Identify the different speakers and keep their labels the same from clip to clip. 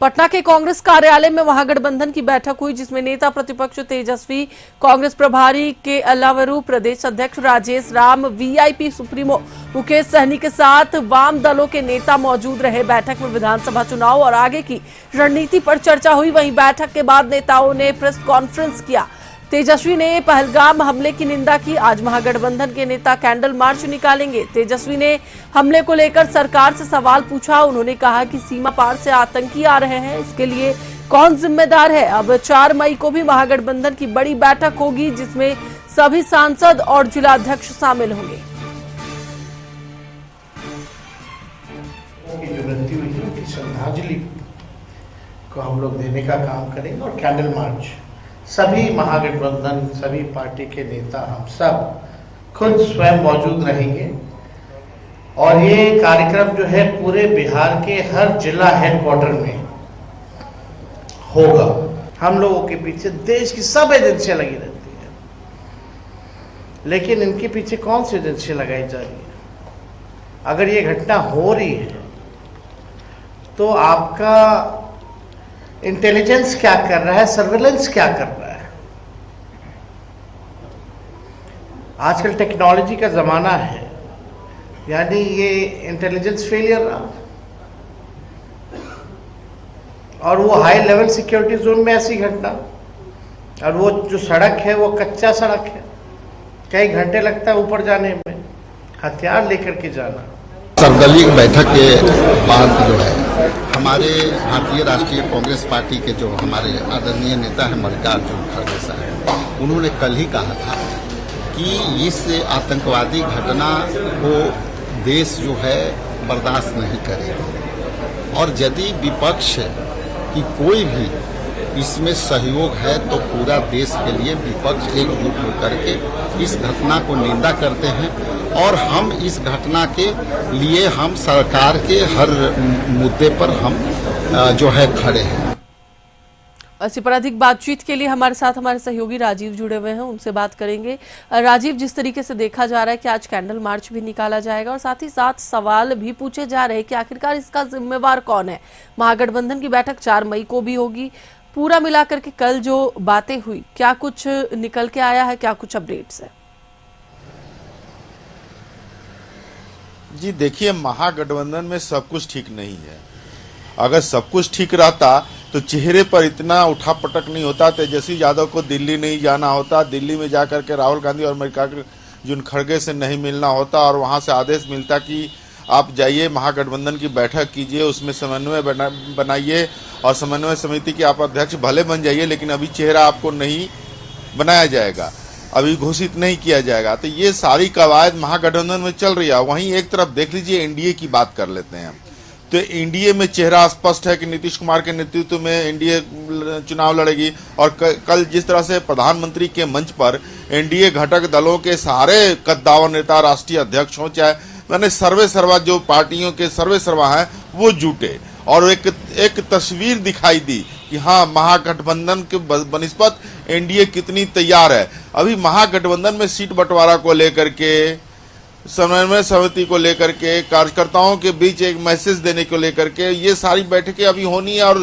Speaker 1: पटना के कांग्रेस कार्यालय में महागठबंधन की बैठक हुई, जिसमें नेता प्रतिपक्ष तेजस्वी, कांग्रेस प्रभारी के अलावरू, प्रदेश अध्यक्ष राजेश राम, वीआईपी सुप्रीमो मुकेश सहनी के साथ वाम दलों के नेता मौजूद रहे। बैठक में विधानसभा चुनाव और आगे की रणनीति पर चर्चा हुई। वहीं बैठक के बाद नेताओं ने प्रेस कॉन्फ्रेंस किया। तेजस्वी ने पहलगाम हमले की निंदा की। आज महागठबंधन के नेता कैंडल मार्च निकालेंगे। तेजस्वी ने हमले को लेकर सरकार से सवाल पूछा। उन्होंने कहा कि सीमा पार से आतंकी आ रहे हैं, इसके लिए कौन जिम्मेदार है। अब 4 मई को भी महागठबंधन की बड़ी बैठक होगी, जिसमें सभी सांसद और जिलाध्यक्ष शामिल होंगे।
Speaker 2: श्रद्धांजलि को हम लोग देने का काम करेंगे और कैंडल मार्च सभी महागठबंधन, सभी पार्टी के नेता, हम सब खुद स्वयं मौजूद रहेंगे। और ये कार्यक्रम जो है पूरे बिहार के हर जिला हेडक्वार्टर में होगा। हम लोगों के पीछे देश की सब एजेंसियां लगी रहती हैं, लेकिन इनके पीछे कौन सी एजेंसियां लगाई जा रही है? अगर ये घटना हो रही है तो आपका इंटेलिजेंस क्या कर रहा है, सर्वेलेंस क्या कर रहा है? आजकल टेक्नोलॉजी का जमाना है, यानी ये इंटेलिजेंस फेलियर रहा। और वो हाई लेवल सिक्योरिटी जोन में ऐसी घटना, और वो जो सड़क है वो कच्चा सड़क है, कई घंटे लगता है ऊपर जाने में, हथियार लेकर के जाना।
Speaker 3: सर्वदलीय बैठक के बाद जो है हमारे भारतीय राष्ट्रीय कांग्रेस पार्टी के जो हमारे आदरणीय नेता हैं मल्लिकार्जुन खड़गे साहब, उन्होंने कल ही कहा था कि इस आतंकवादी घटना को देश जो है बर्दाश्त नहीं करेगा, और यदि विपक्ष की कोई भी इसमें सहयोग है तो पूरा देश के लिए विपक्ष एकजुट होकर के इस घटना को निंदा करते हैं। और हम इस घटना के लिए हम सरकार के हर मुद्दे पर हम जो है खड़े हैं।
Speaker 1: इसी पर अधिक बातचीत के लिए हमारे साथ हमारे सहयोगी राजीव जुड़े हुए हैं, उनसे बात करेंगे। राजीव, जिस तरीके से देखा जा रहा है कि आज कैंडल मार्च भी निकाला जाएगा और साथ ही साथ सवाल भी पूछे जा रहे हैं कि आखिरकार इसका जिम्मेवार कौन है। महागठबंधन की बैठक 4 मई को भी होगी। पूरा मिलाकर के कल जो बातें हुई, क्या कुछ निकल के आया है, क्या कुछ अपडेट्स है?
Speaker 4: जी देखिए, महागठबंधन में सब कुछ ठीक नहीं है। अगर सब कुछ ठीक रहता तो चेहरे पर इतना उठापटक नहीं होता। तेजस्वी यादव को दिल्ली नहीं जाना होता, दिल्ली में जाकर के राहुल गांधी और मल्लिकार्जुन खड़गे से नहीं मिलना होता, और वहां से आदेश मिलता कि आप जाइए महागठबंधन की बैठक कीजिए, उसमें समन्वय बनाइए और समन्वय समिति के आप अध्यक्ष भले बन जाइए, लेकिन अभी चेहरा आपको नहीं बनाया जाएगा, अभी घोषित नहीं किया जाएगा। तो ये सारी कवायद महागठबंधन में चल रही है। वहीं एक तरफ देख लीजिए, एनडीए की बात कर लेते हैं। तो एनडीए में चेहरा स्पष्ट है कि नीतीश कुमार के नेतृत्व में एनडीए चुनाव लड़ेगी। और कल जिस तरह से प्रधानमंत्री के मंच पर एनडीए घटक दलों के सारे कद्दावर नेता, राष्ट्रीय अध्यक्ष हों, चाहे मैंने सर्वे सर्वा जो पार्टियों के सर्वे सर्वा हैं वो जुटे, और एक तस्वीर दिखाई दी कि हाँ, महागठबंधन के बनिस्बत एनडीए कितनी तैयार है। अभी महागठबंधन में सीट बंटवारा को लेकर के, समन्वय समिति को लेकर के, कार्यकर्ताओं के बीच एक मैसेज देने को लेकर के ये सारी बैठकें अभी होनी है और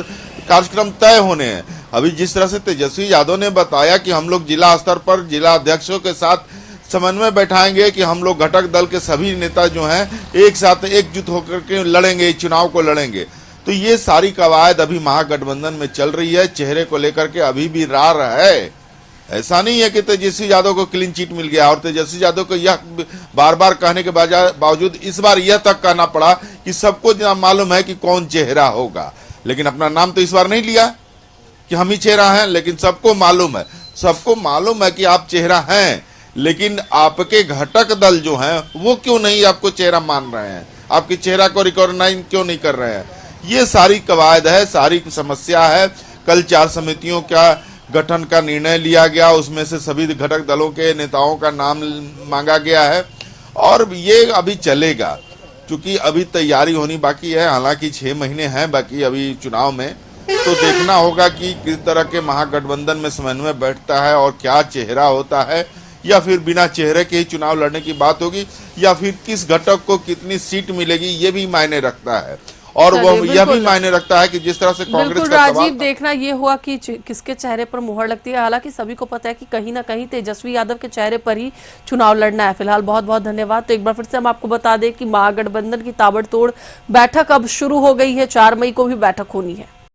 Speaker 4: कार्यक्रम तय होने हैं। अभी जिस तरह से तेजस्वी यादव ने बताया कि हम लोग जिला स्तर पर जिला अध्यक्षों के साथ समन्वय बैठाएंगे कि हम लोग घटक दल के सभी नेता जो हैं एक साथ एकजुट होकर के लड़ेंगे, चुनाव को लड़ेंगे। तो ये सारी कवायद अभी महागठबंधन में चल रही है। चेहरे को लेकर के अभी भी रार है। ऐसा नहीं है कि तेजस्वी यादव को क्लीन चिट मिल गया, और तेजस्वी यादव को यह बार बार कहने के बावजूद इस बार यह तक कहना पड़ा कि सबको मालूम है कि कौन चेहरा होगा, लेकिन अपना नाम तो इस बार नहीं लिया कि हम ही चेहरा हैं। लेकिन सबको मालूम है कि आप चेहरा हैं, लेकिन आपके घटक दल जो हैं वो क्यों नहीं आपको चेहरा मान रहे हैं, आपके चेहरा को रिकॉग्नाइज क्यों नहीं कर रहे हैं। ये सारी कवायद है, सारी समस्या है। कल 4 समितियों का गठन का निर्णय लिया गया, उसमें से सभी घटक दलों के नेताओं का नाम मांगा गया है, और ये अभी चलेगा क्योंकि अभी तैयारी होनी बाकी है। हालांकि 6 महीने हैं बाकी अभी चुनाव में, तो देखना होगा कि किस तरह के महागठबंधन में समन्वय बैठता है और क्या चेहरा होता है, या फिर बिना चेहरे के ही चुनाव लड़ने की बात होगी, या फिर किस घटक को कितनी सीट मिलेगी, ये भी मायने रखता है। और
Speaker 1: चलिए,
Speaker 4: वह यह भी
Speaker 1: बिल्कुल।
Speaker 4: मायने रखता है कि जिस तरह से कांग्रेस
Speaker 1: बिल्कुल
Speaker 4: का सवाल
Speaker 1: राजीव, देखना ये हुआ कि किसके चेहरे पर मुहर लगती है। हालांकि सभी को पता है कि कहीं ना कहीं तेजस्वी यादव के चेहरे पर ही चुनाव लड़ना है। फिलहाल बहुत बहुत धन्यवाद। तो एक बार फिर से हम आपको बता दें कि महागठबंधन की ताबड़तोड़ बैठक अब शुरू हो गई है। 4 मई को भी बैठक होनी है।